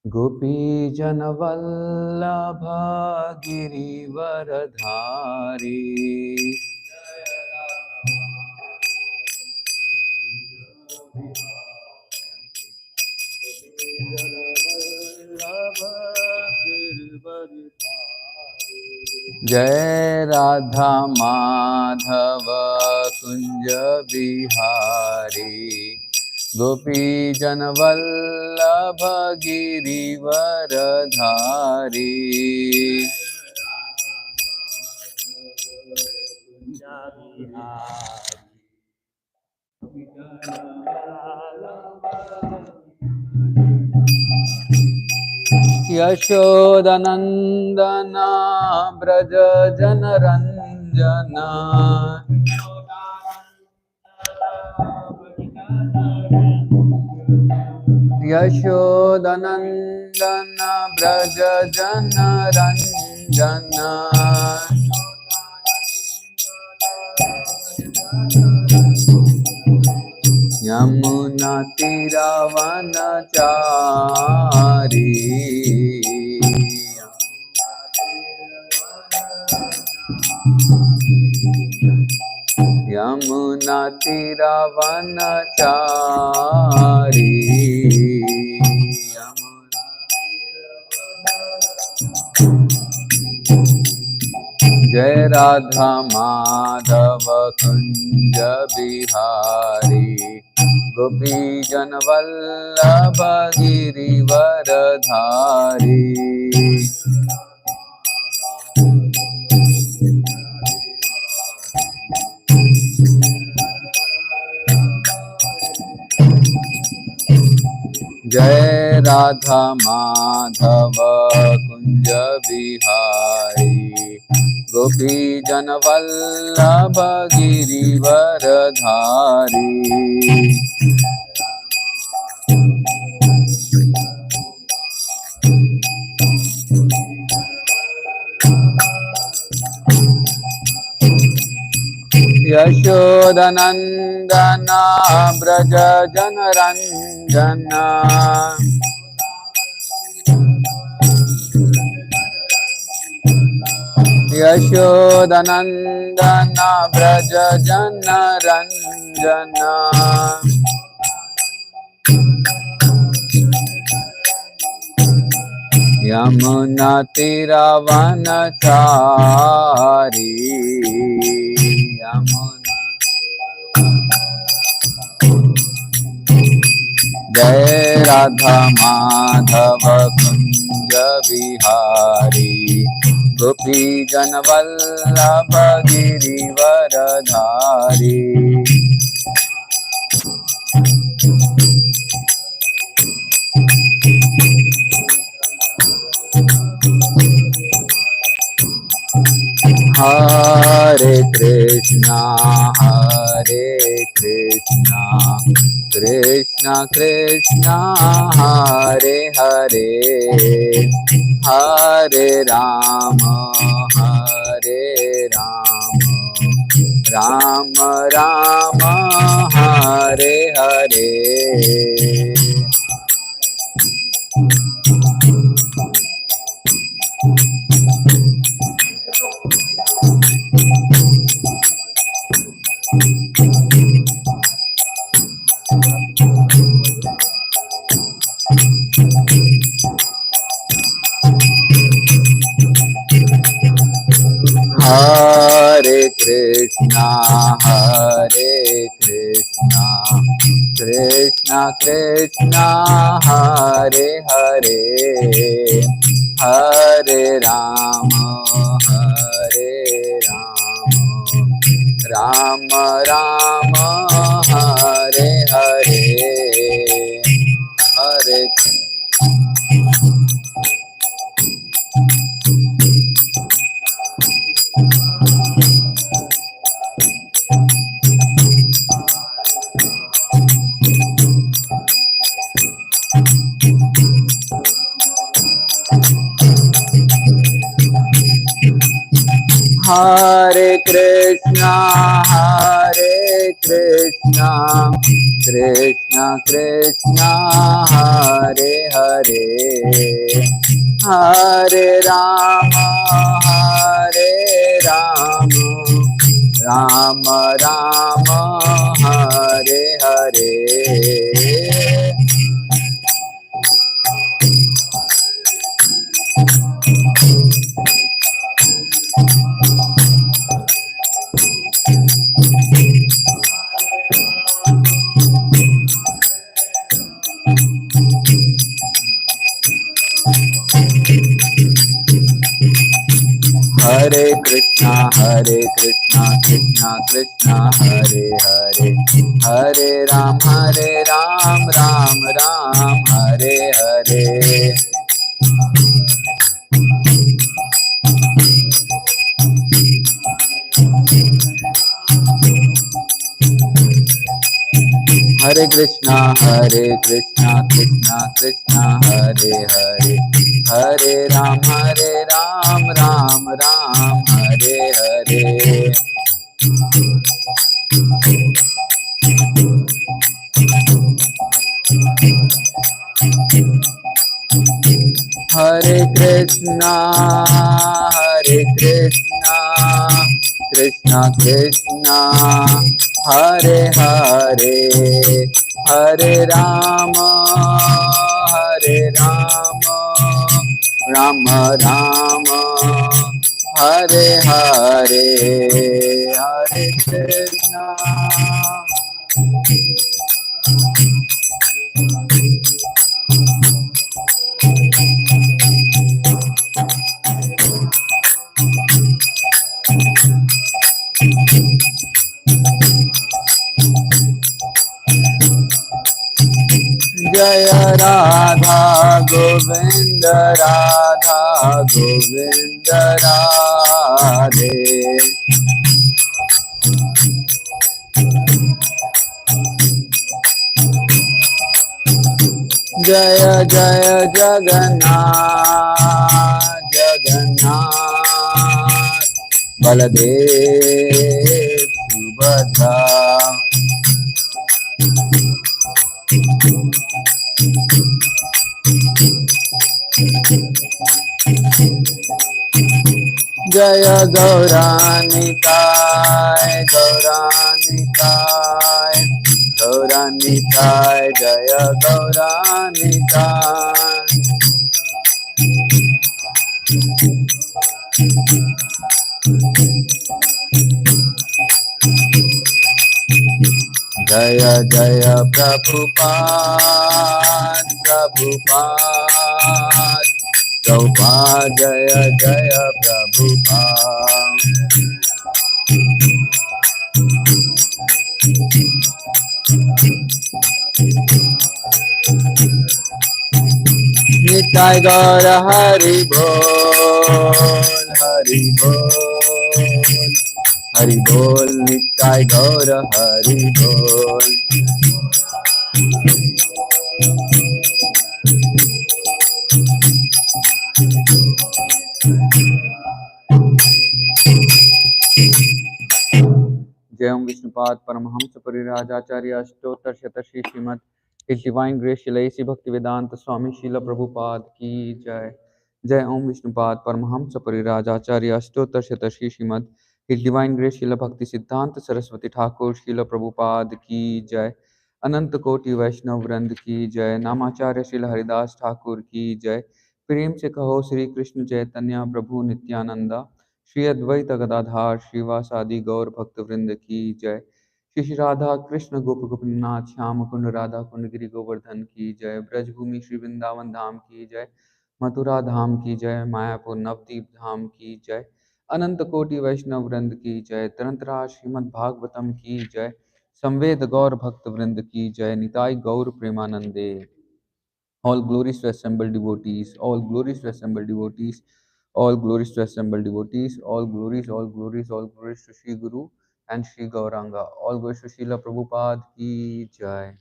गोपीजनवल्लभा गिरिवरधारी जय राधा माधव कुंज बिहारी गोपीजनवल्लभ गिरिवरधारी यशोदनंदना ब्रज जनरंजना यशोदनंदना ब्रज जनरंजना यमुना तीरावनचारी यमुना तीरावनचारी जय राधा माधव कुंज बिहारी गोपीजनवल्लभ गिरिवरधारी जय राधा माधव कुंज बिहारी गोपीजनवल्लभ गिरिवरधारी यशोदनंदना ब्रज जनरंजना यशोदनंदना ब्रज जनरंजना यमुना तीरावनचारी यमुना जय राधा माधव कुंज बिहारी गोपीजनवल्लभ गिरिवरधारी हरे Krishna Krishna Krishna Hare Hare Hare Ram Ram Ram Hare Hare Hare Krishna Krishna Krishna Hare Hare Hare Ram Ram Ram Hare Hare Hare Hare Krishna Krishna Krishna Hare Hare Hare Rama, Hare Rama, Rama Rama, Hare Hare. Hare Krishna, Krishna Krishna, Hare Hare, Hare Ram, Ram Ram, Hare Hare. Hare Krishna, Krishna Krishna, Hare Hare, Hare Ram, Ram Ram, Hare Hare. Hare Krishna, Krishna Krishna, Hare Hare, Hare Rama, Rama Rama, Hare Hare, Hare Krishna. Jaya Radha Govinda, Radha Govinda Radhe. Jaya Jaya Jagannath, Jagannath, Baladev Subhadra. Jaya Gauranitai, Gauranitai, Gauranitai, Jaya Gauranitai. Jaya Jaya Prabhupada, Prabhupada, Prabhupada, Jaya Jaya Prabhupada. Nitai Gaura Hari Bol, Hari Bol, Hari Bol, Nitai Gaura Hari Bol. Jai Om Vishnupad Paramahamsa Parirajacharya Ashtotar Shatashi Śrimad His Divine Grace Shila A.C. Bhaktivedanta Swami Srila Prabhupada Ki Jai. Jai Om Vishnupad Paramahamsa Parirajacharya Ashtotar Shatashi Śrimad His Divine Grace Shila Bhakti Siddhanta Saraswati Thakur Srila Prabhupada Ki Jai. अनंत कोटि वैष्णव वृंद की जय। नामाचार्य श्रील हरिदास ठाकुर की जय। प्रेम से कहो श्री कृष्ण चैतन्य प्रभु नित्यानंदा, श्री अद्वैत गदाधार श्रीवासादि गौर भक्त वृंद की जय। श्री श्री राधा कृष्ण गोप गोपीनाथ श्याम कुंड राधा कुंड गिरि गोवर्धन की जय। ब्रजभूमि श्री वृंदावन धाम की जय। मथुरा धाम की जय। मायापुर नवदीप धाम की जय। अनंत कोटि वैष्णव वृंद की जय। तरंतराज श्रीमद् भागवतम की जय। संवेद गौर भक्त वृंद की जय। निताई गौर प्रेमानंदे। All glories to assembled devotees, all glories to assembled devotees, all glories to assembled devotees, all glories, all glories, all glories to Sri Guru and Sri Gauranga, all glories to Srila Prabhupada ki jai.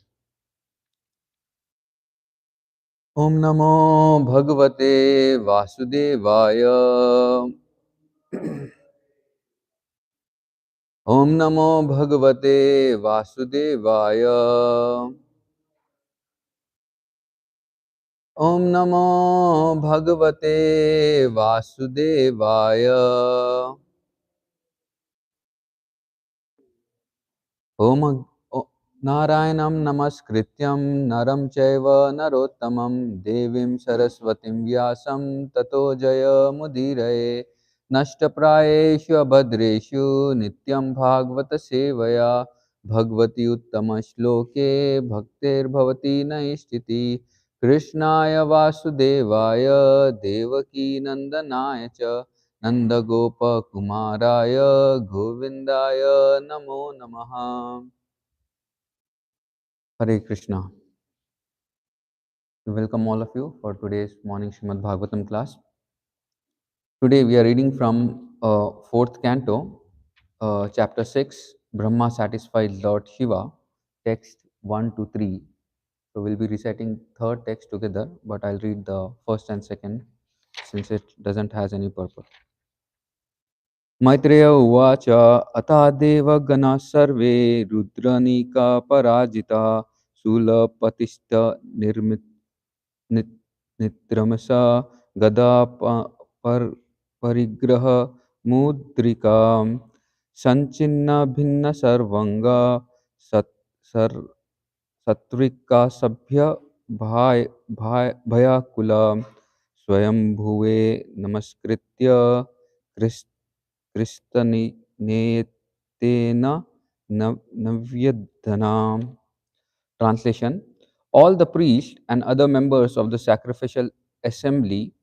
Om Namo Bhagavate Vasudevaya. Om Namo Bhagavate Vasudevaya. Om Namo Bhagavate Vasudevaya. Om Narayanam Namaskrityam Naram Chaiva Narottamam Devim Saraswatim Vyasam Tato Jaya Mudiraye Nashtaprayeshu Abhadreshu Nityam Bhagavata Sevaya Bhagavati Uttama Shloke Bhaktir Bhavati Naishtiti Krishnaya Vasudevaya Devaki Nandanaya Cha Nandagopa Kumaraya Govindaya Namo Namaha. Hare Krishna. We welcome all of you for today's morning Śrimad Bhāgavatam class. Today we are reading from fourth canto, chapter 6, Brahma satisfied Lord Shiva, text 1 to 3. So we'll be reciting third text together, but I'll read the first and second since it doesn't has any purpose. Maitreya उवाच अथा देवगणाः सर्वे रुद्रनीका पराजिता शूलपतिश्च नित्रमसा गदा परिग्रह मुद्रिकां सञ्चिन्ना भिन्न सर्वंगा सत्विका सभ्य भयाकुला स्वयंभुवे नमस्कृत्य Kristanineetena Navyadhanam. Translation: all the priests and other members of the sacrificial assembly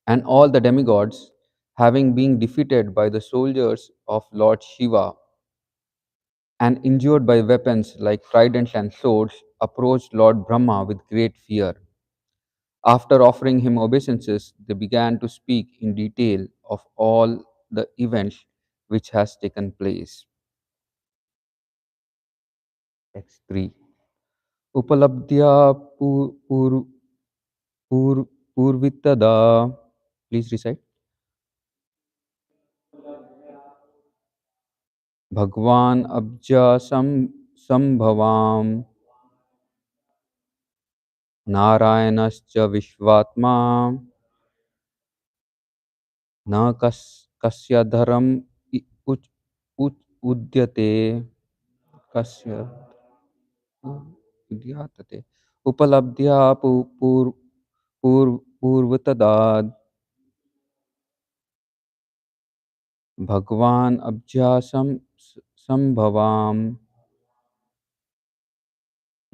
and all the demigods, having been defeated by the soldiers of Lord Shiva and injured by weapons like tridents and swords, approached Lord Brahma with great fear. After offering him obeisances, they began to speak in detail of all the events which has taken place. Text 3. Upalabdhya purvitada. Please recite. Bhagwan abja sambhavam Narayanascha Vishvatma na kasya dharam udyate kasya udyate upalabdhya पूर्वतदाद भगवान अभ्यासम संभवाम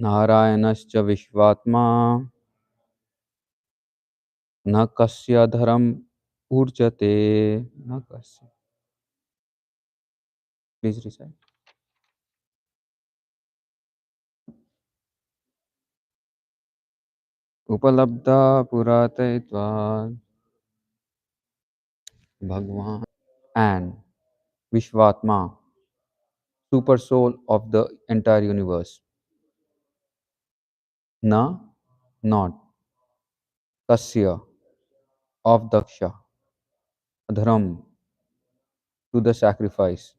नारायणश्च विश्वात्मा न कस्य धर्म ऊर्जते न कस्य. Please recite. उपलब्धा पुरातयित्वा भगवान and Vishvatma, super soul of the entire universe. Na, not. Kasya, of Daksha. Adharam, to the sacrifice.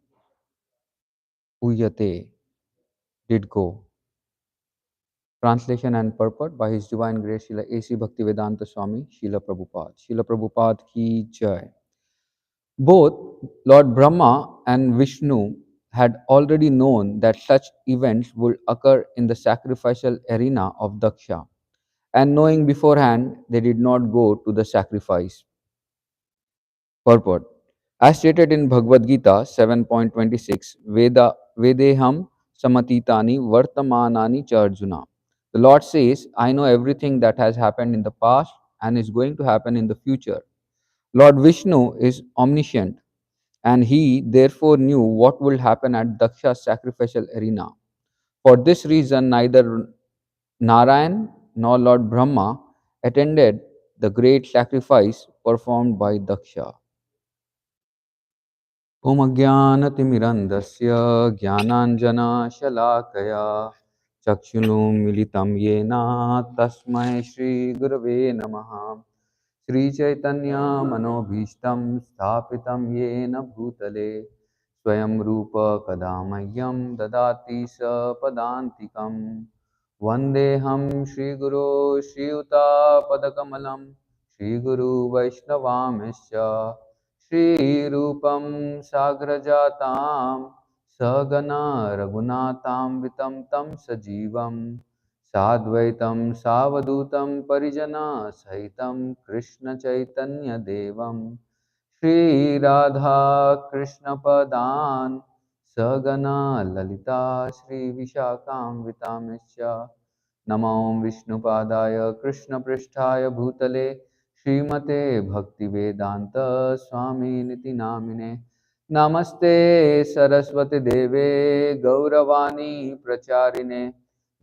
Uyate, did go. Translation and purport by His Divine Grace Srila A.C. Bhaktivedanta Swami, Srila Prabhupada. Srila Prabhupada ki jai. Both Lord Brahma and Vishnu had already known that such events would occur in the sacrificial arena of Daksha, and knowing beforehand, they did not go to the sacrifice. Purport. As stated in Bhagavad Gita 7.26, Vedeham samatitani vartamanani cha Arjuna. The Lord says, I know everything that has happened in the past and is going to happen in the future. Lord Vishnu is omniscient, and he therefore knew what will happen at Daksha's sacrificial arena. For this reason, neither Narayan nor Lord Brahma attended the great sacrifice performed by Daksha. Om Ajnanatimirandasya Jnananjana-shalakaya Chakshunum militam yena tasmai Shri Gurave Namaha. Shri Chaitanya Manobhishtam Sthapitam Yena Bhutale Swayam Rupa Kadamahyam Dadati Sa Padantikam वन्देऽहं श्रीगुरो श्रीयुतापदकमलं श्रीगुरुवैष्णवांश्च श्रीरूपं साग्रजातां सगना रघुनाथान्वितं तं सजीवं साद्वैतं सावधूतं परिजनसहितं कृष्णचैतन्यदेवं श्रीराधा कृष्णपदान् सगना ललिता श्रीविशाखान्वितांश्च नमो विष्णुपादाय कृष्णपृष्ठाय भूतले श्रीमते भक्तिवेदांत स्वामिनिति नामिने नमस्ते सरस्वती देवे गौरवाणी प्रचारिणे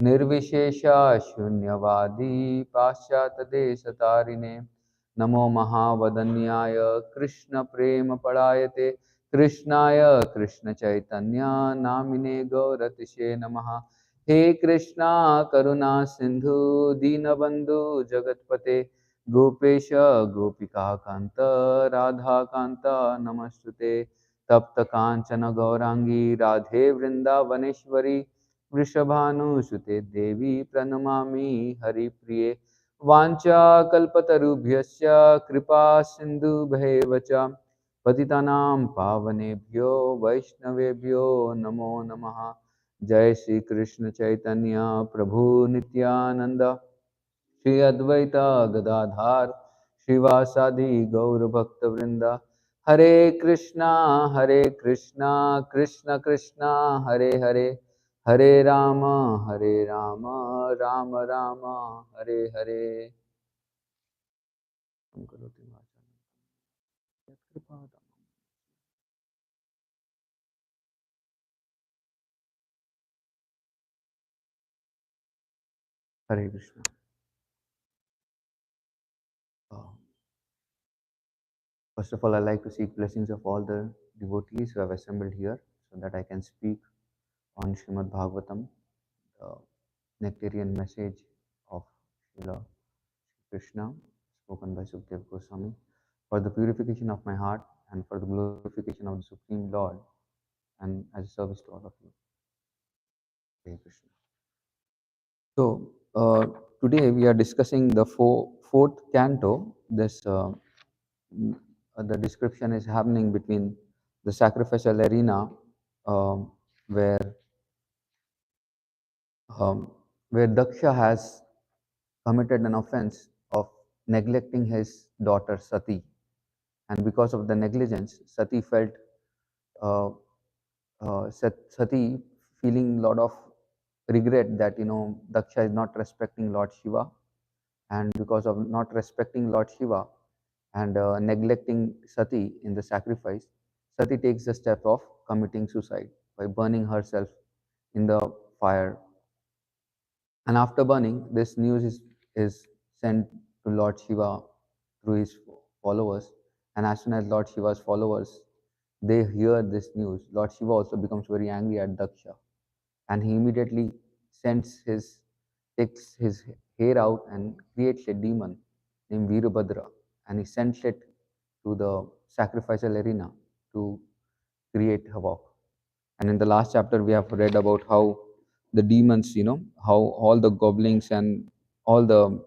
निर्विशेषा शून्यवादी पाश्चात्यदेशतारिणे नमो महावदन्याय कृष्णप्रेमपरायते कृष्णाय कृष्णचैतन्य नामिने गौरतिशे नमः। हे कृष्णा करुणा सिंधु दीनबंधु जगतपते गोपेश गोपिका कांत राधा कांत नमस्तुते तप्त कांचन गौरांगी राधे वृंदावनेश्वरी वृषभानुसुते देवी प्रणमामि हरिप्रिये वाञ्छाकल्पतरुभ्यश्च कृपा सिन्धुभ्येव च पतितानां पावनेभ्यो वैष्णवेभ्यो नमो नमः। जय श्री कृष्ण चैतन्य प्रभु नित्यानंद श्री अद्वैता गदाधार श्रीवासादि गौर भक्त वृंदा हरे कृष्णा कृष्ण कृष्णा हरे हरे हरे राम राम राम हरे हरे। हरे Krishna. First of all, I'd like to seek blessings of all the devotees who have assembled here so that I can speak on Śrimad Bhāgavatam, the nectarian message of Srila Krishna spoken by Sukdev Goswami for the purification of my heart and for the glorification of the Supreme Lord and as a service to all of you. Hare Krishna. So, today we are discussing the fourth canto. The description is happening between the sacrificial arena um, where um, where Daksha has committed an offense of neglecting his daughter Sati, and because of the negligence, Sati felt Sati feeling a lot of regret that Daksha is not respecting Lord Shiva, and because of not respecting Lord Shiva and neglecting Sati in the sacrifice, Sati takes the step of committing suicide by burning herself in the fire. And after burning, this news is sent to Lord Shiva through his followers. And as soon as Lord Shiva's followers they hear this news, Lord Shiva also becomes very angry at Daksha, and he immediately takes his hair out and creates a demon named Virabhadra, and he sends it to the sacrificial arena to create havoc. And in the last chapter, we have read about how the demons, how all the goblins and all the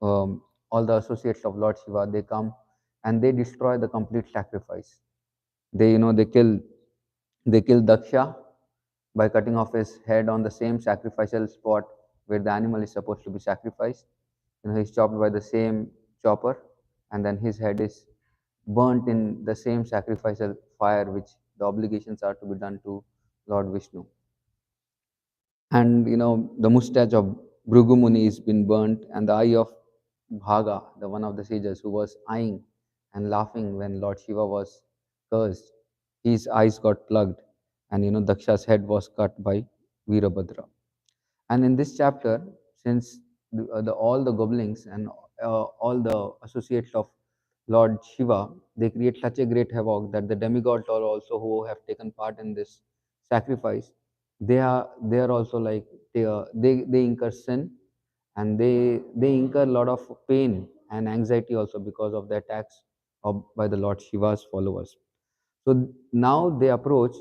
all the associates of Lord Shiva, they come and they destroy the complete sacrifice. They kill Daksha by cutting off his head on the same sacrificial spot where the animal is supposed to be sacrificed. He's chopped by the same chopper, and then his head is burnt in the same sacrificial fire, which the obligations are to be done to Lord Vishnu. And the mustache of Bhrigu Muni has been burnt, and the eye of Bhaga, the one of the sages who was eyeing and laughing when Lord Shiva was cursed, his eyes got plugged, and Daksha's head was cut by Virabhadra. And in this chapter, since all the goblins and all the associates of Lord Shiva, they create such a great havoc that the demigods are also who have taken part in this sacrifice. They are also like they incur sin, and they incur a lot of pain and anxiety also because of the attacks by the Lord Shiva's followers. So now they approach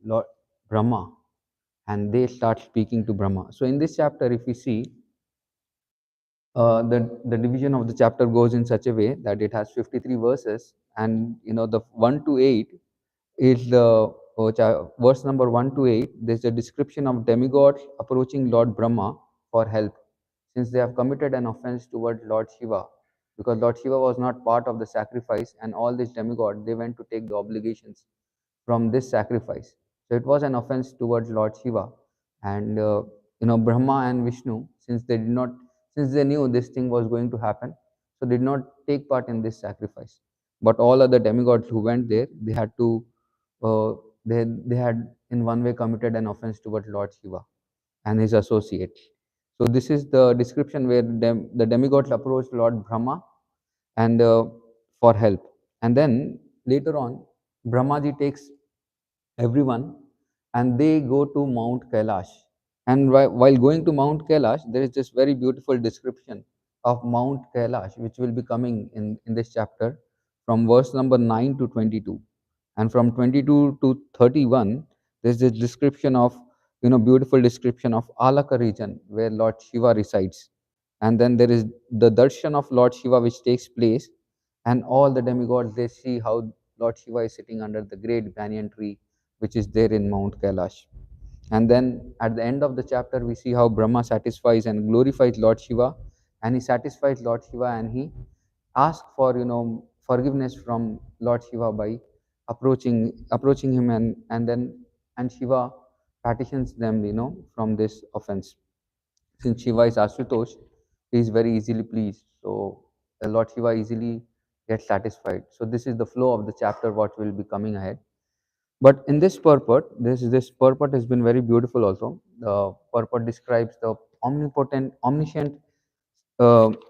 Lord Brahma, and they start speaking to Brahma. So in this chapter, if we see, the division of the chapter goes in such a way that it has 53 verses, and the 1 to 8 is the verse number 1 to 8. There's a description of demigods approaching Lord Brahma for help, since they have committed an offense towards Lord Shiva, because Lord Shiva was not part of the sacrifice, and all these demigods, they went to take the obligations from this sacrifice. So it was an offense towards Lord Shiva, and Brahma and Vishnu, since they knew this thing was going to happen, so did not take part in this sacrifice. But all other demigods who went there, they had to, they had in one way committed an offense towards Lord Shiva and his associates. So this is the description where the demigods approached Lord Brahma and for help, and then later on, Brahmaji takes everyone and they go to Mount Kailash. And while going to Mount Kailash, there is this very beautiful description of Mount Kailash, which will be coming in this chapter from verse number 9 to 22. And from 22 to 31, there's this description of, beautiful description of Alaka region where Lord Shiva resides. And then there is the darshan of Lord Shiva which takes place, and all the demigods, they see how Lord Shiva is sitting under the great banyan tree which is there in Mount Kailash. And then at the end of the chapter, we see how Brahma satisfies and glorifies Lord Shiva, and he satisfies Lord Shiva, and he asks for forgiveness from Lord Shiva by approaching him, and Shiva petitions them, from this offense. Since Shiva is Asutosh, he is very easily pleased. So Lord Shiva easily gets satisfied. So this is the flow of the chapter what will be coming ahead. But in this purport, this purport has been very beautiful also. The purport describes the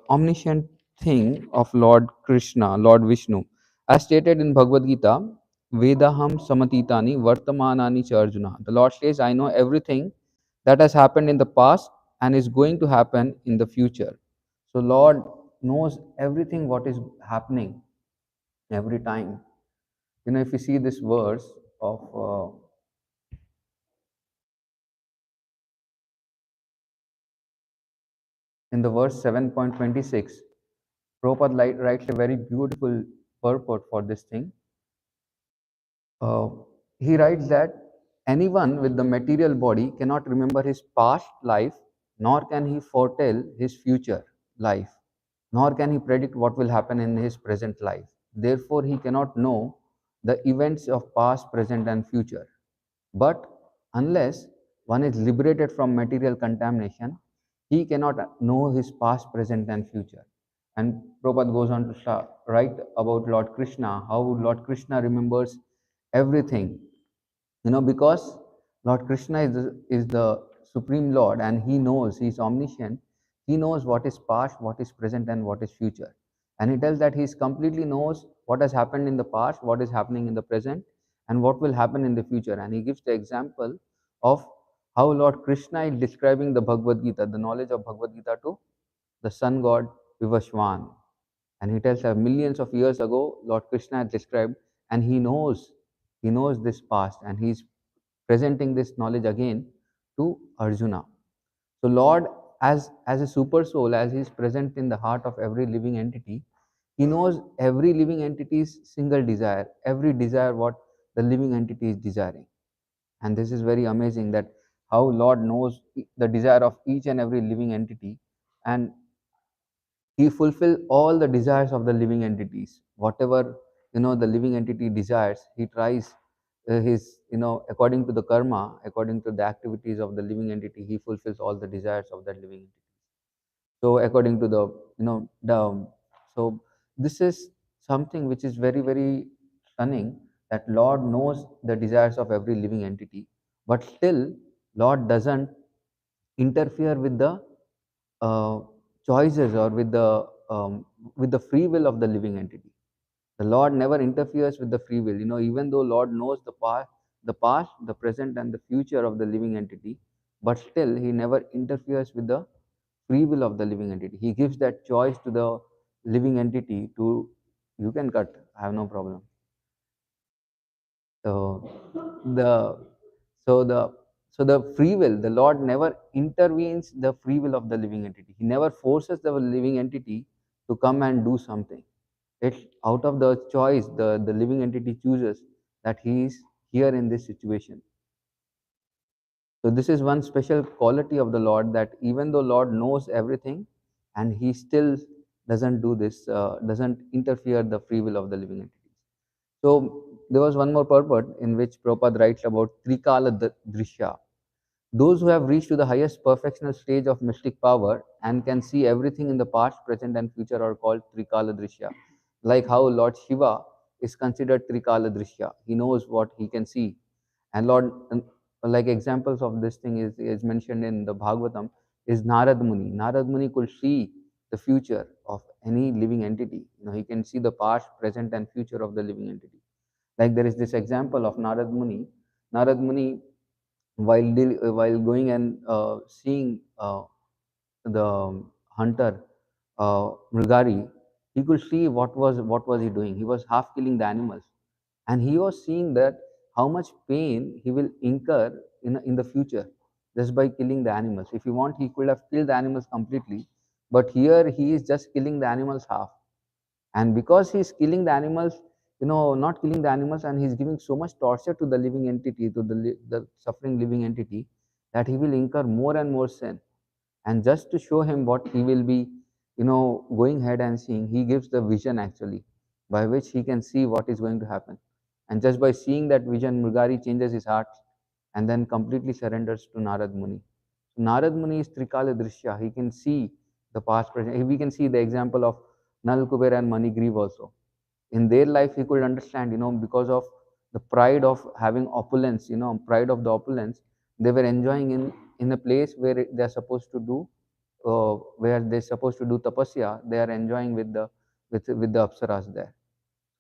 omniscient thing of Lord Krishna, Lord Vishnu. As stated in Bhagavad Gita, Vedaham Samatitani Vartamanani cha Arjuna. The Lord says, I know everything that has happened in the past and is going to happen in the future. So Lord knows everything what is happening every time. If you see this verse of in the verse 7.26, Prabhupada writes a very beautiful purport for this thing. Uh, he writes that anyone with the material body cannot remember his past life, nor can he foretell his future life, nor can he predict what will happen in his present life. Therefore, he cannot know the events of past, present, and future. But unless one is liberated from material contamination, he cannot know his past, present, and future. And Prabhupada goes on to write about Lord Krishna, how Lord Krishna remembers everything. Because Lord Krishna is the Supreme Lord, and he knows, he is omniscient. He knows what is past, what is present, and what is future. And he tells that he completely knows what has happened in the past, what is happening in the present, and what will happen in the future. And he gives the example of how Lord Krishna is describing the Bhagavad Gita, the knowledge of Bhagavad Gita, to the sun god Vivaswan. And he tells that millions of years ago, Lord Krishna had described, and he knows this past, and he's presenting this knowledge again to Arjuna. So Lord, as a super soul, as he's present in the heart of every living entity, he knows every living entity's single desire, every desire what the living entity is desiring. And this is very amazing, that how Lord knows the desire of each and every living entity, and he fulfill all the desires of the living entities. Whatever the living entity desires, he tries his according to the karma, according to the activities of the living entity, he fulfills all the desires of that living entity. So according to the the so this is something which is very, very stunning, that Lord knows the desires of every living entity, but still Lord doesn't interfere with the uh, choices, or with the free will of the living entity. The Lord never interferes with the free will. Even though Lord knows the past, the present, and the future of the living entity, but still He never interferes with the free will of the living entity. He gives that choice to the living entity to, you can cut, I have no problem. So the so the So the free will, the Lord never intervenes the free will of the living entity. He never forces the living entity to come and do something. It's out of the choice, the living entity chooses that he is here in this situation. So this is one special quality of the Lord, that even though Lord knows everything, and he still doesn't do this, doesn't interfere the free will of the living entities. So there was one more purport in which Prabhupada writes about Trikala Drishya. Those who have reached to the highest perfectional stage of mystic power and can see everything in the past, present, and future are called Trikala Drishya. Like how Lord Shiva is considered Trikala Drishya. He knows what he can see. And Lord, like examples of this thing is mentioned in the Bhāgavatam, is Narad Muni. Narad Muni could see the future of any living entity. He can see the past, present, and future of the living entity. Like there is this example of Narad Muni. Narad Muni, while going and seeing the hunter Mrigari, he could see what was he doing. He was half killing the animals, and he was seeing that how much pain he will incur in the future just by killing the animals. If he want, he could have killed the animals completely, but here he is just killing the animals half. And because he's killing the animals, not killing the animals, and he's giving so much torture to the living entity, to the suffering living entity, that he will incur more and more sin. And just to show him what he will be, going ahead and seeing, he gives the vision actually, by which he can see what is going to happen. And just by seeing that vision, Mrigari changes his heart and then completely surrenders to Narad Muni. So Narad Muni is Trikala Drishya. He can see the past, present. We can see the example of Nal Kuber and Manigriv also. In their life, he could understand, because of the pride of having opulence, pride of the opulence, they were enjoying in a place where they're supposed to do, where they're supposed to do tapasya. They are enjoying with the apsaras there.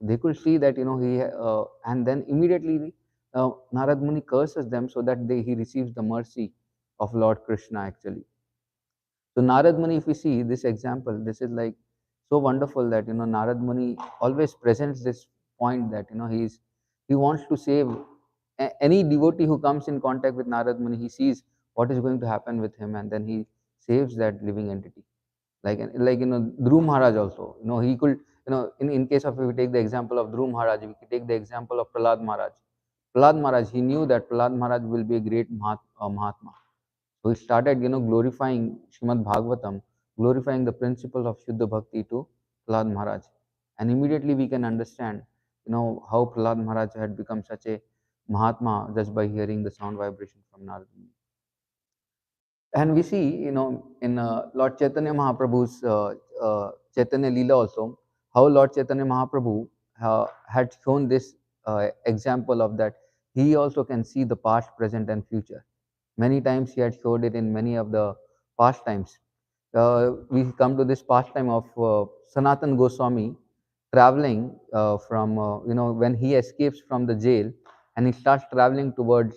They could see that, and then immediately Narad Muni curses them so that he receives the mercy of Lord Krishna actually. So Narad Muni, if we see this example, this is like so wonderful that, Narad Muni always presents this point that, he wants to save any devotee who comes in contact with Narad Muni. He sees what is going to happen with him, and then he saves that living entity. Like Dhruv Maharaj also, he could, in case of, if we take the example of Dhruv Maharaj, we could take the example of Prahlad Maharaj. Prahlad Maharaj, he knew that Prahlad Maharaj will be a great Mahatma. So he started, glorifying Śrimad Bhāgavatam, glorifying the principle of Shuddha Bhakti to Prahlad Maharaj. And immediately we can understand, how Prahlad Maharaj had become such a Mahatma just by hearing the sound vibration from Narada Muni. And we see, in Lord Chaitanya Mahaprabhu's Chaitanya Leela also, how Lord Chaitanya Mahaprabhu had shown this example of that he also can see the past, present, and future. Many times he had showed it in many of the pastimes. We come to this pastime of Sanatan Goswami traveling from, when he escapes from the jail and he starts traveling towards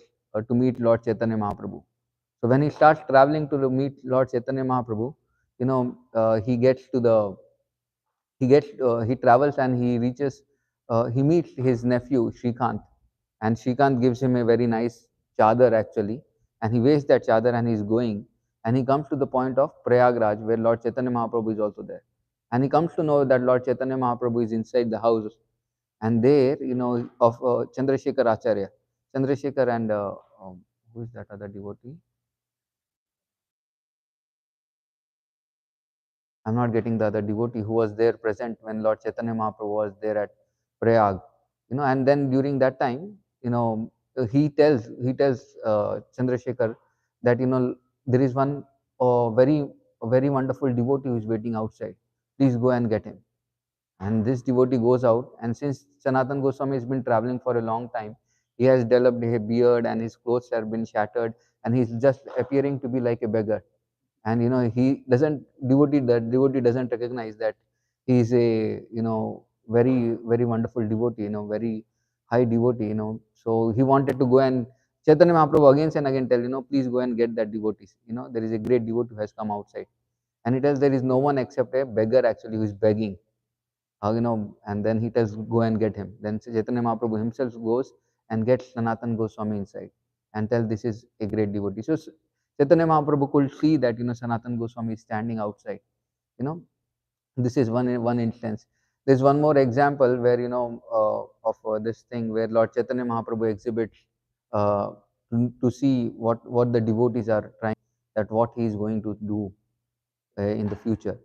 to meet Lord Chaitanya Mahaprabhu. So when he starts traveling to meet Lord Chaitanya Mahaprabhu, he gets to the he travels and he reaches, he meets his nephew Shrikant, and Shrikant gives him a very nice chadar actually, and he wears that chadar and he's going, and he comes to the point of Prayagraj where Lord Chaitanya Mahaprabhu is also there, and he comes to know that Lord Chaitanya Mahaprabhu is inside the house, and there, of Chandrasekhar Acharya, Chandrasekhar and who is that other devotee? I'm not getting the other devotee who was there present when Lord Chaitanya Mahaprabhu was there at Prayag. And then during that time, he tells Chandrasekhar that, there is one very wonderful devotee who is waiting outside. Please go and get him. And this devotee goes out, and since Sanatan Goswami has been traveling for a long time, he has developed a beard and his clothes have been shattered, and he's just appearing to be like a beggar. And he doesn't devotee that devotee doesn't recognize that he is a, very very wonderful devotee, very high devotee, so he wanted to go, and Chaitanya Mahaprabhu again and again tell, please go and get that devotee, there is a great devotee who has come outside, and he tells there is no one except a beggar actually who is begging, and then he tells go and get him. Then Chaitanya Mahaprabhu himself goes and gets Sanatan Goswami inside, and tell this is a great devotee. So Chaitanya Mahaprabhu could see that Sanatan Goswami is standing outside. You know, this is one instance. There's one more example where of this thing where Lord Chaitanya Mahaprabhu exhibits uh, to see what the devotees are trying, that what he is going to do in the future.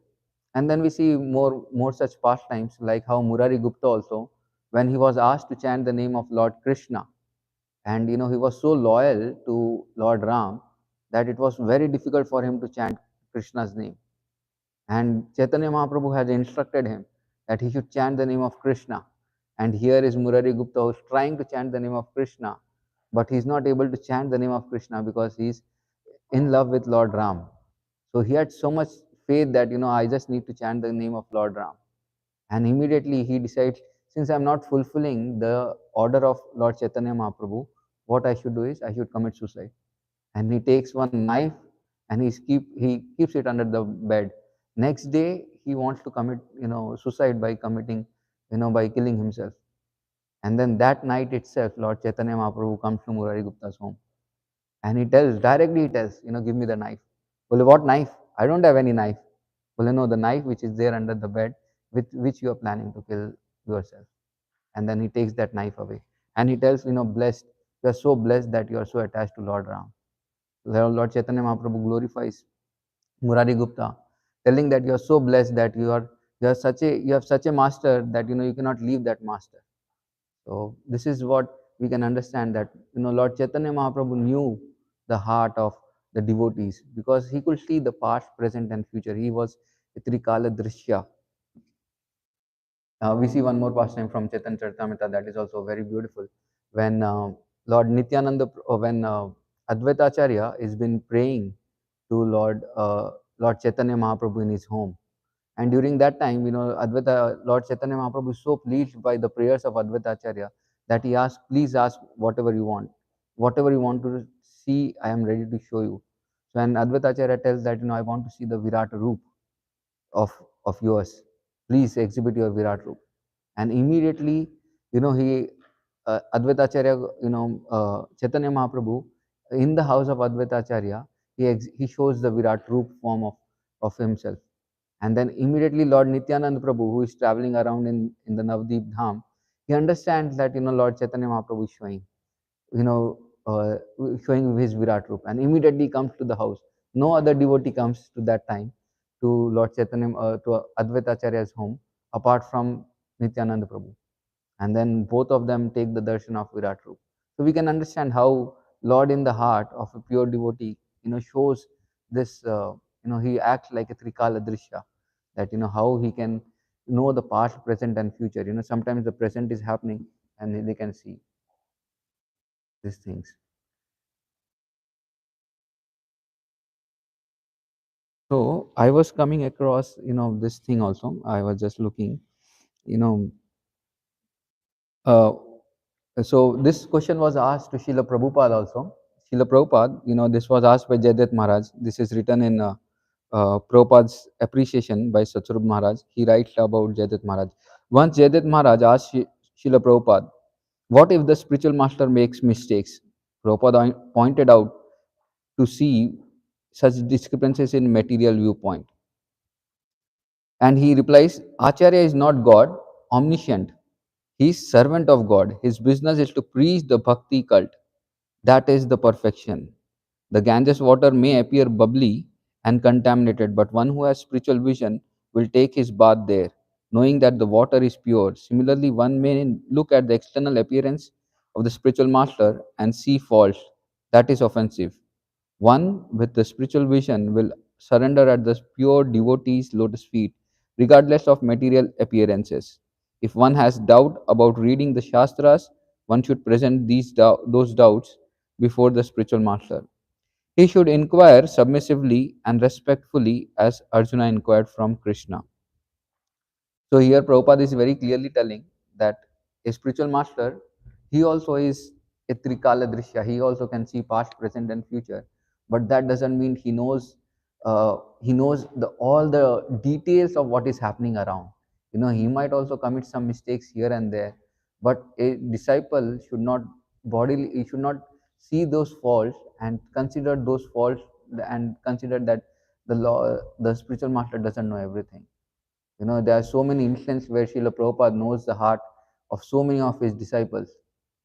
And then we see more such pastimes, like how Murari Gupta also, when he was asked to chant the name of Lord Krishna, and he was so loyal to Lord Ram that it was very difficult for him to chant Krishna's name. And Chaitanya Mahaprabhu has instructed him that he should chant the name of Krishna. And here is Murari Gupta who's trying to chant the name of Krishna, but he's not able to chant the name of Krishna because he's in love with Lord Ram. So he had so much faith that, I just need to chant the name of Lord Ram. And immediately he decides, since I'm not fulfilling the order of Lord Chaitanya Mahaprabhu, what I should do is I should commit suicide. And he takes one knife and he keeps it under the bed. Next day he wants to commit suicide by committing by killing himself. And then that night itself, Lord Chaitanya Mahaprabhu comes to Murari Gupta's home, and he tells, give me the knife. Well, what knife? I don't have any knife. Well, no, the knife which is there under the bed, with which you are planning to kill yourself. And then he takes that knife away, and he tells, blessed, you are so blessed that you are so attached to Lord Ram. Lord Chaitanya Mahaprabhu glorifies Murari Gupta, telling that you are so blessed that you have such a master that you cannot leave that master. So this is what we can understand, that Lord Chaitanya Mahaprabhu knew the heart of the devotees because he could see the past, present, and future. He was a Trikala Drishya. We see one more pastime from Chaitanya Charitamrita that is also very beautiful. When Lord Nityananda, when Advaita Acharya is been praying to Lord Chaitanya Mahaprabhu in his home, and during that time, Lord Chaitanya Mahaprabhu is so pleased by the prayers of Advaita Acharya that he asked, please ask whatever you want. Whatever you want to see, I am ready to show you. So, and Advaita Acharya tells that, I want to see the Virat Roop of, of yours. Please exhibit your Virat Roop. And immediately, he, Advaita Acharya, Chaitanya Mahaprabhu, in the house of Advaita Acharya, he shows the Virat Roop form of himself. And then immediately Lord Nityananda Prabhu, who is traveling around in the Navdeep Dham, he understands that, Lord Chaitanya Mahaprabhu is showing, you know, uh, showing his Virat Roop, and immediately comes to the house. No other devotee comes to that time to Lord Chaitanya, to Advaita Acharya's home, apart from Nityananda Prabhu. And then both of them take the darshan of Virat Roop. So we can understand how Lord in the heart of a pure devotee, shows this, he acts like a Trikala Drishya, that, how he can know the past, present, and future. Sometimes the present is happening and they can see these things. So I was coming across, this thing also. I was just looking, you know, uh, so this question was asked to Srila Prabhupada also. Srila Prabhupada, this was asked by Jayadett Maharaj. This is written in Prabhupada's appreciation by Satsarup Maharaj. He writes about Jayadett Maharaj. Once Jayadett Maharaj asked Srila Prabhupada, what if the spiritual master makes mistakes? Prabhupada pointed out to see such discrepancies in material viewpoint. And he replies, Acharya is not God, omniscient. He is servant of God. His business is to preach the bhakti cult. That is the perfection. The Ganges water may appear bubbly and contaminated, but one who has spiritual vision will take his bath there, knowing that the water is pure. Similarly, one may look at the external appearance of the spiritual master and see faults. That is offensive. One with the spiritual vision will surrender at the pure devotee's lotus feet, regardless of material appearances. If one has doubt about reading the Shastras, one should present those doubts before the spiritual master. He should inquire submissively and respectfully as Arjuna inquired from Krishna. So here Prabhupada is very clearly telling that a spiritual master, he also is a Trikala Drishya. He also can see past, present, and future. But that doesn't mean he knows all the details of what is happening around. He might also commit some mistakes here and there. But a disciple should not he should not see those faults and consider those faults, and consider that the spiritual master doesn't know everything. There are so many instances where Srila Prabhupada knows the heart of so many of his disciples.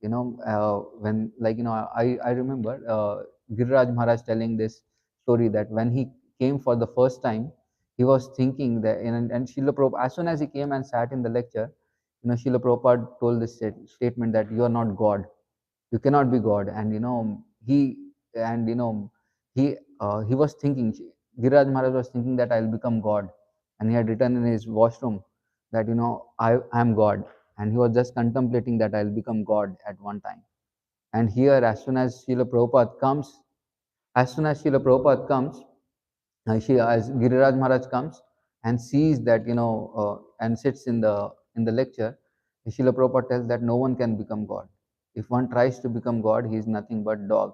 When, like, I remember Giriraj Maharaj telling this story that when he came for the first time, he was thinking that, and Srila Prabhupada, as soon as he came and sat in the lecture, Srila Prabhupada told this statement that you are not God, you cannot be God. And and he was thinking, Giriraj Maharaj was thinking that I'll become God, and he had written in his washroom that I am God, and he was just contemplating that I'll become God at one time. And here, as soon as Srila Prabhupada comes, as Giriraj Maharaj comes and sees that, and sits in the lecture, Srila Prabhupada tells that no one can become God. If one tries to become God, he is nothing but dog.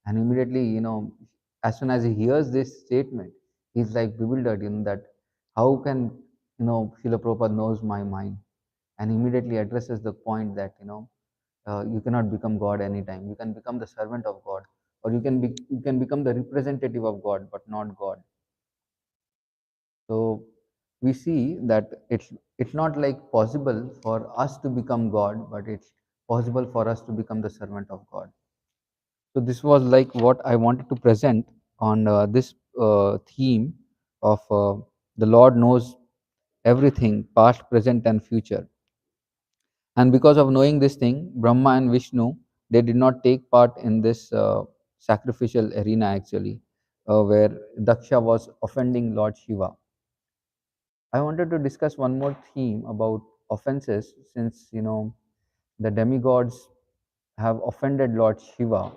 And immediately, as soon as he hears this statement, he's like bewildered, that how can, Srila Prabhupada knows my mind, and immediately addresses the point that, you cannot become God anytime. You can become the servant of God, or you can become the representative of God, but not God. So we see that it's not like possible for us to become God, but it's possible for us to become the servant of God. So this was like what I wanted to present on this theme of the Lord knows everything, past, present, and future. And because of knowing this thing, Brahma and Vishnu, they did not take part in this sacrificial arena actually, where Daksha was offending Lord Shiva. I wanted to discuss one more theme about offenses, since the demigods have offended Lord Shiva.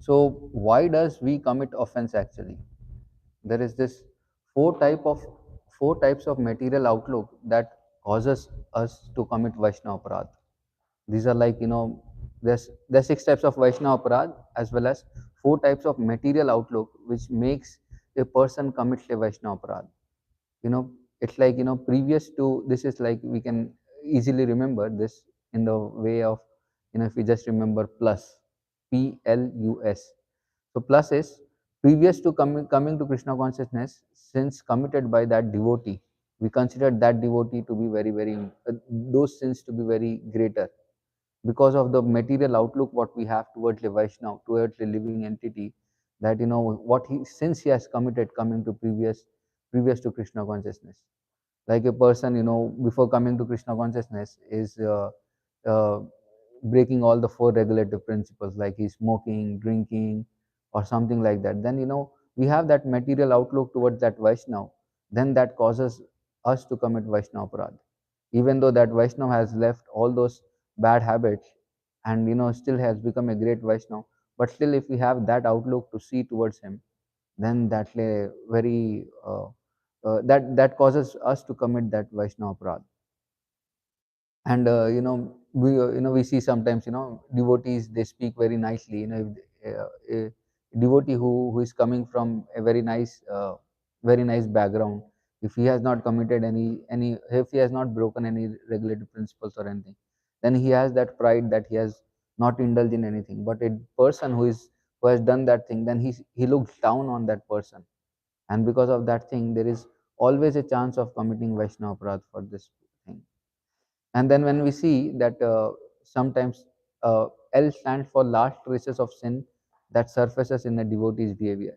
So why does we commit offense actually? There is this four type of four types of material outlook that causes us to commit Vaishnava Aparadh. These are like, there's six types of Vaishnava Aparadh, as well as four types of material outlook which makes a person commit a Vaishnava Aparadh. It's like, previous to this, is like we can easily remember this in the way of, if we just remember plus, plus. So plus is previous to coming to Krishna consciousness, since committed by that devotee, we consider that devotee to be very very those sins to be very greater, because of the material outlook what we have towards the Vaishnava, towards the living entity, that what he, since he has committed coming to previous to Krishna consciousness. Like a person, before coming to Krishna consciousness is uh, breaking all the four regulative principles, like he's smoking, drinking, or something like that. Then we have that material outlook towards that Vaishnava, then that causes us to commit Vaishnava Aparadh. Even though that Vaishnava has left all those bad habits, and still has become a great Vaishnava, but still if we have that outlook to see towards him, then that's a very that causes us to commit that Vaishnava Aparadh. And we see sometimes, devotees, they speak very nicely. If, a devotee who is coming from a very nice background, if he has not committed any if he has not broken any regulative principles or anything, then he has that pride that he has not indulged in anything. But a person who has done that thing, then he looks down on that person, and because of that thing, there is always a chance of committing Vaishnava Aparadh for this thing. And then when we see that sometimes L stands for last traces of sin that surfaces in a devotee's behavior.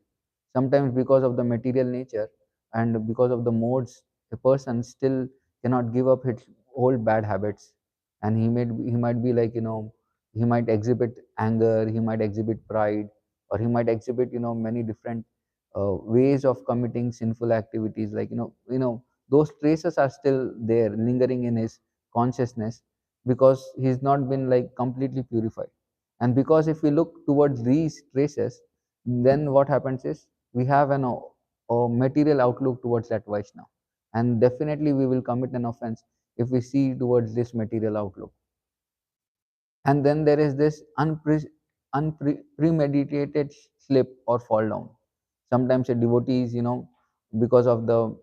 Sometimes because of the material nature and because of the modes, a person still cannot give up his old bad habits, and he might be like, he might exhibit anger, he might exhibit pride, or he might exhibit many different ways of committing sinful activities. Like, those traces are still there lingering in his consciousness, because he's not been like completely purified. And because if we look towards these traces, then what happens is we have a material outlook towards that Vaishnava, and definitely we will commit an offense if we see towards this material outlook. And then there is this unpremeditated slip or fall down. Sometimes a devotee is because of the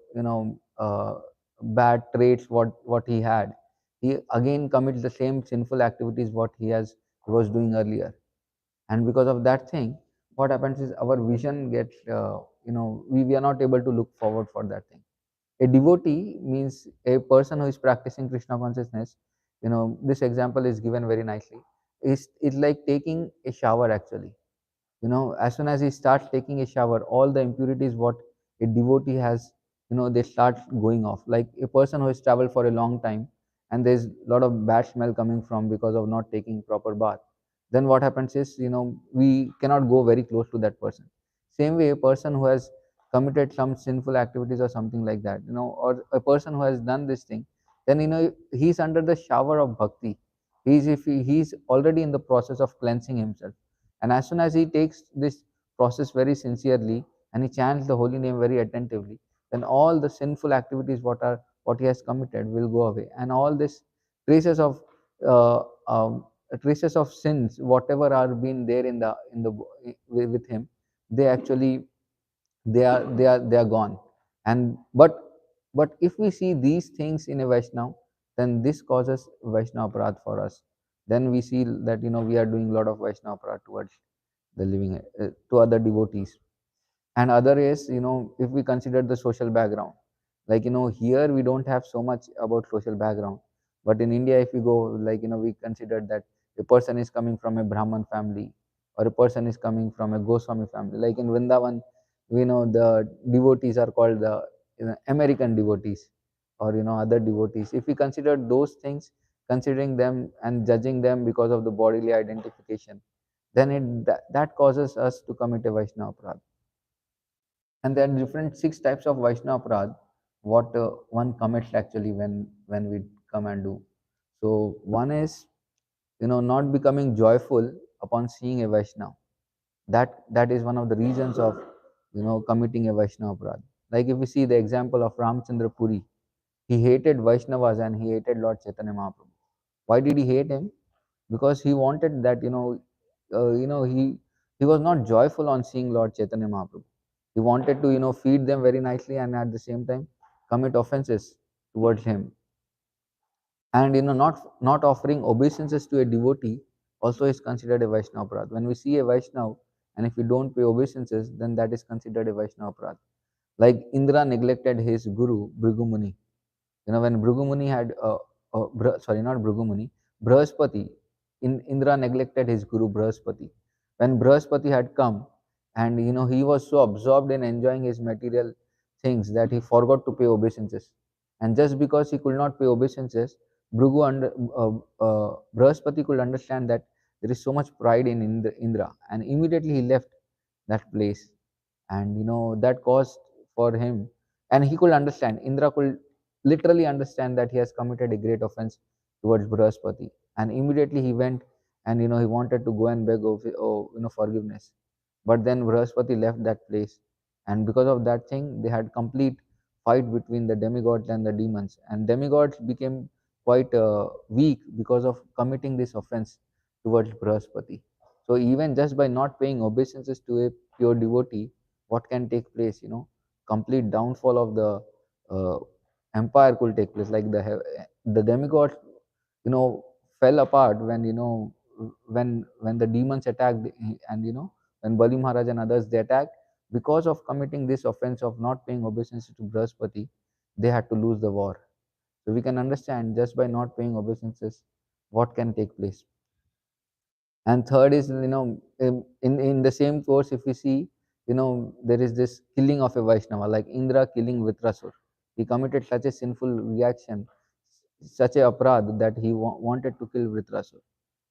bad traits what he had, he again commits the same sinful activities what he was doing earlier. And because of that thing, what happens is our vision gets we are not able to look forward for that thing. A devotee means a person who is practicing Krishna consciousness. This example is given very nicely. It's like taking a shower actually. As soon as he starts taking a shower, all the impurities what a devotee has, they start going off. Like a person who has traveled for a long time and there's a lot of bad smell coming from because of not taking proper bath, then what happens is, we cannot go very close to that person. Same way, a person who has committed some sinful activities or something like that, or a person who has done this thing, then he's under the shower of bhakti. He's already in the process of cleansing himself. And as soon as he takes this process very sincerely and he chants the holy name very attentively, then all the sinful activities what he has committed will go away, and all this traces of uh, um, traces of sins, whatever are been there with him, they actually they are gone. And but if we see these things in a Vaishnav, then this causes Vaishnava aparadh for us. Then we see that we are doing a lot of Vaishnava aparadh towards the living to other devotees. And other is, if we consider the social background, like here we don't have so much about social background, but in India, if we go, like we consider that a person is coming from a Brahman family, or a person is coming from a Goswami family. Like in Vrindavan, we know the devotees are called the American devotees, or other devotees. If we consider those things, considering them and judging them because of the bodily identification, then that causes us to commit a Vaishnava aparadha. And there are different six types of Vaishnava aparadha what one commits actually when we come and do. So one is, not becoming joyful upon seeing a Vaishnava. That is one of the reasons of committing a Vaishnava aparadha. Like if we see the example of Ramchandra Puri, he hated Vaishnavas and he hated Lord Chaitanya Mahaprabhu. Why did he hate him? Because he wanted that, he was not joyful on seeing Lord Chaitanya Mahaprabhu. He wanted to feed them very nicely and at the same time commit offenses towards him. And not offering obeisances to a devotee also is considered a Vaishnava aparadha. When we see a Vaishnava and if we don't pay obeisances, then that is considered a Vaishnava aparadha. Like Indra neglected his guru Bhrigu Muni. When Bhrigu Muni had sorry, not Bhrigu Muni, Brahaspati, Indra neglected his guru Brahaspati. When Brahaspati had come, and he was so absorbed in enjoying his material things that he forgot to pay obeisances. And just because he could not pay obeisances, Brahaspati could understand that there is so much pride in Indra, and immediately he left that place. And that caused for him, and he could understand, Indra could literally understand that he has committed a great offense towards Brahaspati, and immediately he went and he wanted to go and beg forgiveness. But then Brahaspati left that place, and because of that thing, they had complete fight between the demigods and the demons, and demigods became quite weak because of committing this offense towards Brahaspati. So even just by not paying obeisances to a pure devotee, what can take place? Complete downfall of the uh, empire could take place. Like the demigods, you know, fell apart when when the demons attacked, and when Bali Maharaj and others they attacked because of committing this offense of not paying obeisance to Brahaspati, they had to lose the war. So we can understand just by not paying obeisances what can take place. And third is, in the same course, if we see, there is this killing of a Vaishnava, like Indra killing Vitrasur. He committed such a sinful reaction, such a aparadh, that he wanted to kill Vitrasur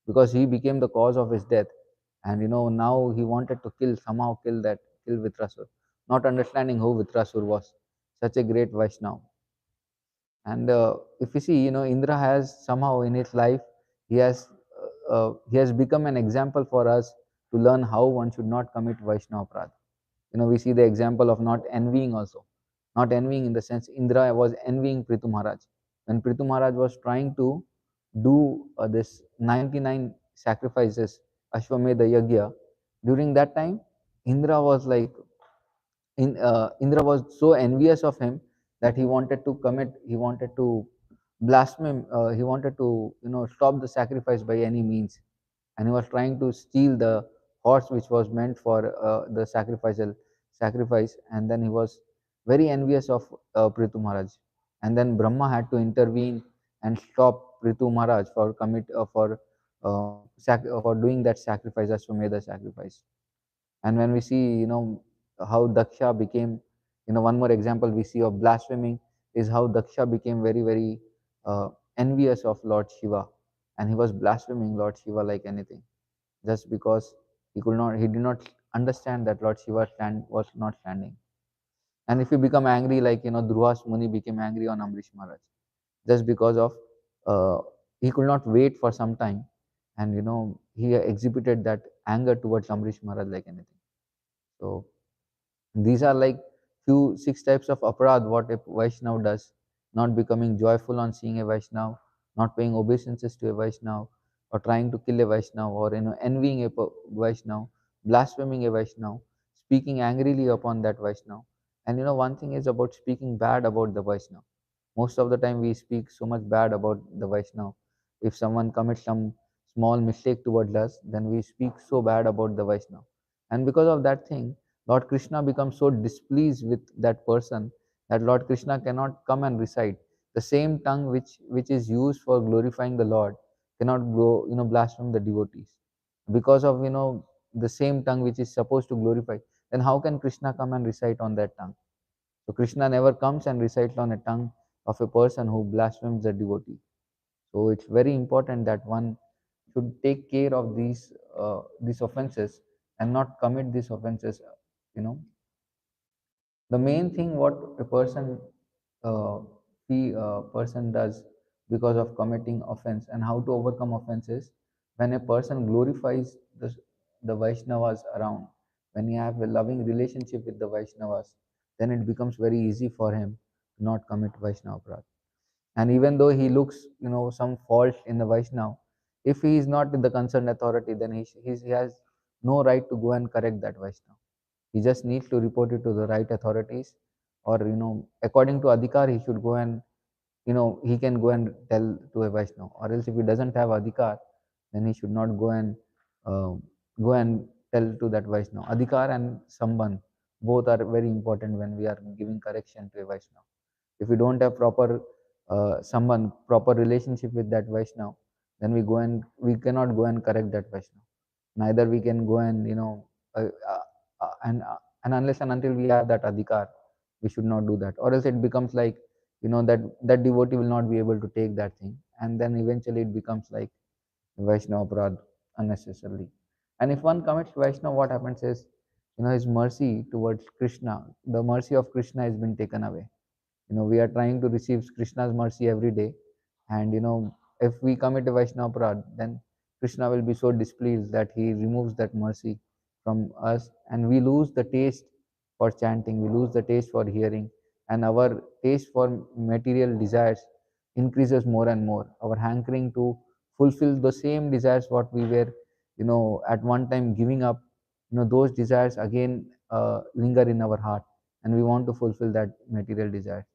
because he became the cause of his death. And now he wanted to somehow kill Vitrasur, not understanding who Vitrasur was, such a great Vaishnava. And if you see, Indra has somehow in his life, he has become an example for us to learn how one should not commit Vaishnava aparadha. We see the example of not envying also. Not envying in the sense Indra was envying Prithu Maharaj. When Prithu Maharaj was trying to do this 99 sacrifices, Ashwamedha Yagya, during that time, Indra was like, Indra was so envious of him that he wanted to commit, he wanted to blaspheme, he wanted to stop the sacrifice by any means, and he was trying to steal the horse which was meant for the sacrifice, and then he was very envious of Prithu Maharaj, and then Brahma had to intervene and stop Prithu Maharaj for for doing that sacrifice, Ashwamedha sacrifice. And when we see how Daksha became, one more example we see of blaspheming is how Daksha became very very envious of Lord Shiva, and he was blaspheming Lord Shiva like anything, just because he did not understand that Lord Shiva was not standing. And if you become angry, like Dhruva's Muni became angry on Amrish Maharaj, just because of uh, he could not wait for some time, and he exhibited that anger towards Amrish Maharaj like anything. So these are like few 6 types of aparad what a Vaishnav does: not becoming joyful on seeing a Vaishnav, not paying obeisances to a Vaishnav, or trying to kill a Vaishnav, or envying a Vaishnav, blaspheming a Vaishnav, speaking angrily upon that Vaishnav. And one thing is about speaking bad about the Vaishnav. Most of the time we speak so much bad about the Vaishnav. If someone commits some small mistake towards us, then we speak so bad about the Vaishnav. And because of that thing, Lord Krishna becomes so displeased with that person that Lord Krishna cannot come and recite. The same tongue which is used for glorifying the Lord cannot go, blaspheme the devotees. Because of the same tongue which is supposed to glorify, then how can Krishna come and recite on that tongue? So Krishna never comes and recites on a tongue of a person who blasphemes the devotee. So it's very important that one should take care of these offenses and not commit these offenses. You know, the main thing what a uh, person does because of committing offense and how to overcome offenses, when a person glorifies the Vaishnavas around, when he have a loving relationship with the Vaishnavas, then it becomes very easy for him to not commit Vaishnava aparadha. And even though he looks some fault in the Vaishnav, if he is not in the concerned authority, then he has no right to go and correct that Vaishnav. He just needs to report it to the right authorities, or according to adhikar he should go and he can go and tell to a Vaishnav. Or else if he doesn't have adhikar, then he should not uh, go and tell to that Vaishnav. Adhikar and Sambandh both are very important when we are giving correction to a Vaishnav. If we don't have proper proper relationship with that Vaishnav, then we cannot go and correct that Vaishnav. Neither we can go and uh, uh, and unless and until we have that adhikar, we should not do that. Or else it becomes like that devotee will not be able to take that thing, and then eventually it becomes like Vaishnava aparad unnecessarily. And if one commits Vaishnava, what happens is his mercy towards Krishna, the mercy of Krishna has been taken away. We are trying to receive Krishna's mercy every day, and if we commit a Vaishnava aparad, then Krishna will be so displeased that he removes that mercy from us, and we lose the taste for chanting, we lose the taste for hearing, and our taste for material desires increases more and more. Our hankering to fulfill the same desires what we were at one time giving up, those desires again linger in our heart, and we want to fulfill that material desire.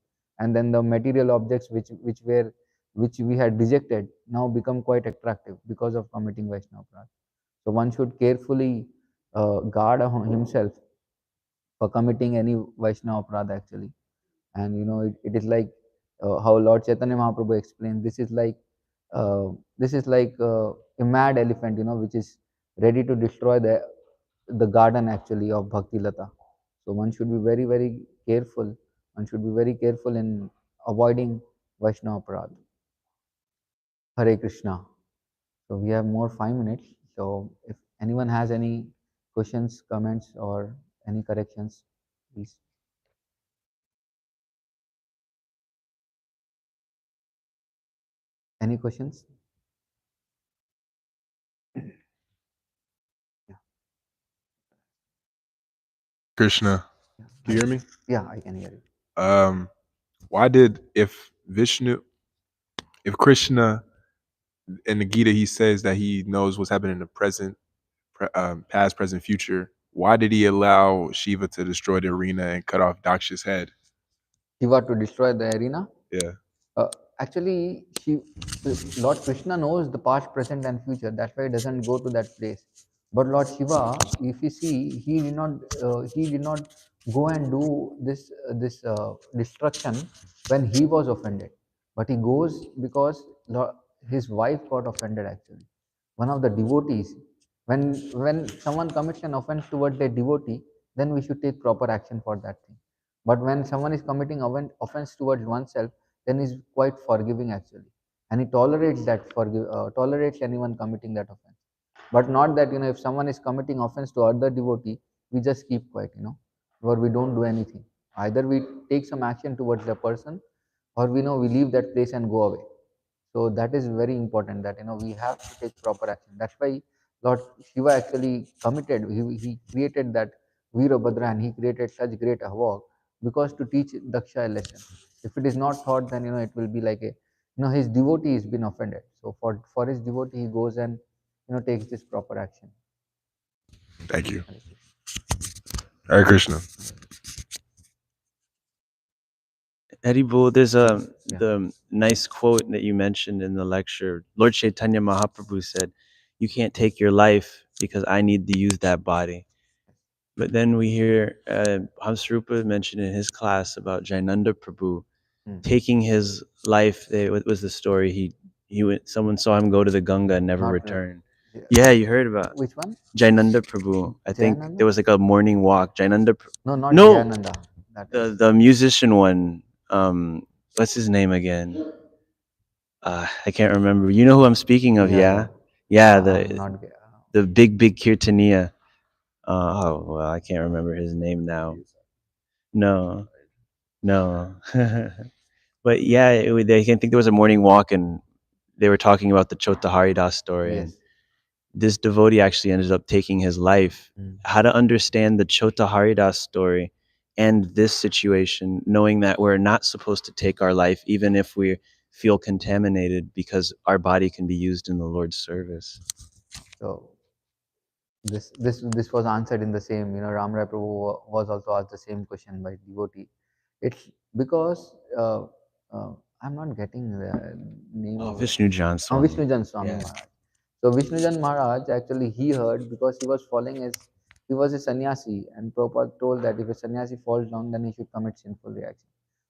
And then the material objects which we had rejected now become quite attractive because of committing Vaishnava aparadha. So one should carefully guard himself for committing any Vaishnava aparadha actually. And it is like how Lord Chaitanya Mahaprabhu explained. This is like a mad elephant, which is ready to destroy the garden actually of Bhakti Lata. So one should be very very careful. One should be very careful in avoiding Vaishnava aparadha. Hare Krishna. So we have more 5 minutes. So if anyone has any questions, comments, or any corrections, please. Any questions? Yeah. Krishna. Yeah. Can you hear me? Yeah, I can hear you. Why did if Krishna in the Gita he says that he knows what's happening in the present, past, present, future. why did he allow Shiva to destroy the arena and cut off Daksha's head? Shiva to destroy the arena. Yeah. Actually, Lord Krishna knows the past, present, and future. That's why he doesn't go to that place. But Lord Shiva, if you see, he did not go and do this destruction when he was offended. But he goes because his wife got offended. Actually, one of the devotees. When someone commits an offense towards a devotee, then we should take proper action for that thing. But when someone is committing offense towards oneself, then he's quite forgiving actually, and he tolerates tolerates anyone committing that offense. But not that, if someone is committing offense to other devotee, we just keep quiet, or we don't do anything. Either we take some action towards the person, or we leave that place and go away. So that is very important, that we have to take proper action. That's why Lord Shiva actually committed, he created that Veerabhadra, and he created such great havoc because to teach Daksha a lesson. If it is not taught, then it will be like his devotee has been offended. So for his devotee, he goes and takes this proper action. Thank you. Hare Krishna. Haribol, there's Yeah. the nice quote that you mentioned in the lecture. Lord Chaitanya Mahaprabhu said, "You can't take your life because I need to use that body." But then we hear Hamsrupa mention in his class about Jainanda Prabhu taking his life. What was the story? He went. Someone saw him go to the Ganga and never Not, return. yeah. Yeah, you heard about Which one? Jainanda Prabhu. I think Jayananda? there was like a morning walk. Jainanda. No, not No, Jayananda. That is the musician one. What's his name again? I can't remember. You know who I'm speaking of? Yeah, yeah. I'm not. The big Kirtaniya. Oh well, I can't remember his name now. No, no. But yeah, I think there was a morning walk, and they were talking about the Chota Haridas story, and Yes. this devotee actually ended up taking his life. How to understand the Chota Haridas story and this situation, knowing that we're not supposed to take our life, even if we feel contaminated, because our body can be used in the Lord's service. So this was answered in the same. Ramrai Prabhu was also asked the same question by devotee. It's because I'm not getting the name of Vishnujan Swami. Vishnujan Swami Yeah. Maharaj. So Vishnujan Maharaj actually he heard because he was he was a sannyasi, and Prabhupada told that if a sannyasi falls down, then he should commit sinful reaction.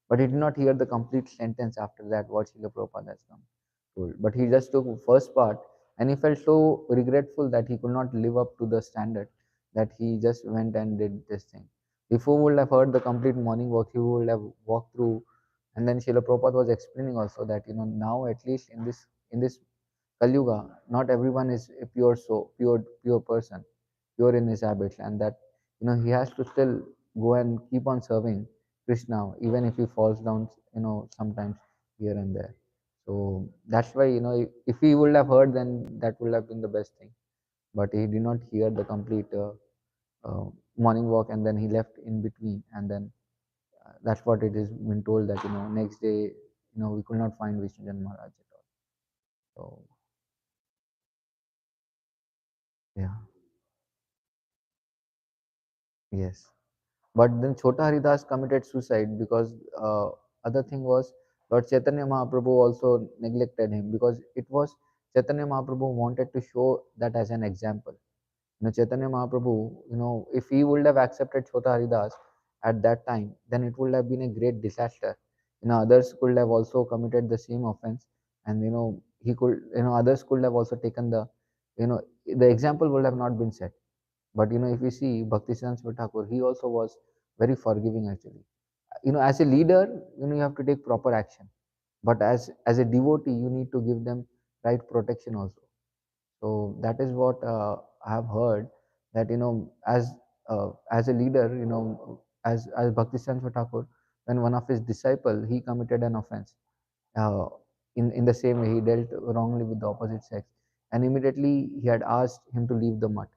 But he did not hear the complete sentence after that what Srila Prabhupada has told. But he just took first part, and he felt so regretful that he could not live up to the standard, that he just went and did this thing. If he would have heard the complete morning walk, he would have walked through. And then Srila Prabhupada was explaining also that now at least in this Kali Yuga, not everyone is a pure soul, pure person, pure in his habits, and that he has to still go and keep on serving Krishna even if he falls down, sometimes here and there. So that's why if he would have heard, then that would have been the best thing. But he did not hear the complete morning walk, and then he left in between, and then that's what it is been told that next day we could not find Vishnujan Maharaj at all. So yeah, yes. But then Chota Haridas committed suicide because other thing was Lord Chaitanya Mahaprabhu also neglected him, because it was Chaitanya Mahaprabhu wanted to show that as an example. Chaitanya Mahaprabhu, if he would have accepted Chota Haridas at that time, then it would have been a great disaster. Others could have also committed the same offense, and he could, others could have also taken the example would have not been set. But if you see Bhaktisiddhanta Thakur, he also was very forgiving actually. As a leader, you have to take proper action. But as a devotee, you need to give them right protection also. So that is what I have heard, that as a leader, as Bhaktisiddhanta Thakur, when one of his disciple he committed an offense, uh, in the same way he dealt wrongly with the opposite sex, and immediately he had asked him to leave the mutt.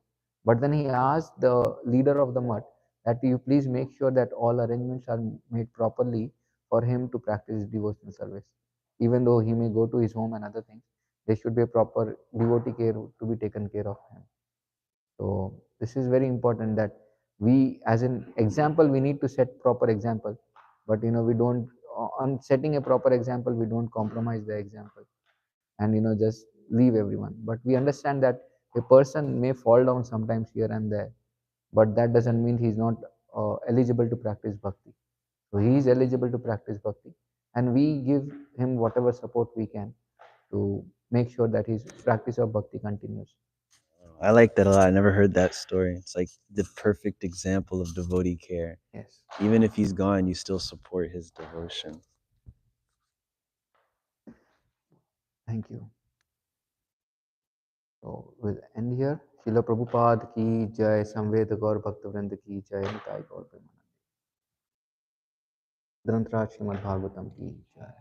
But then he asked the leader of the mutt that you please make sure that all arrangements are made properly for him to practice devotional service. Even though he may go to his home and other things, there should be a proper devotee care to be taken care of him. So This is very important that we, as an example, we need to set proper example. But we don't, on setting a proper example, we don't compromise the example and just leave everyone. But we understand that a person may fall down sometimes here and there, but that doesn't mean he's not eligible to practice bhakti. So he is eligible to practice bhakti, and we give him whatever support we can to make sure that his practice of bhakti continues. I like that a lot. I never heard that story. It's like the perfect example of devotee care. Yes. Even if he's gone, you still support his devotion. Thank you. So we'll end here. Srila Prabhupada ki jai, Samved Gaur Bhaktivinoda ki jai, Nitai Gaur Premanand. Granth Raj Śrimad Bhāgavatam ki jai.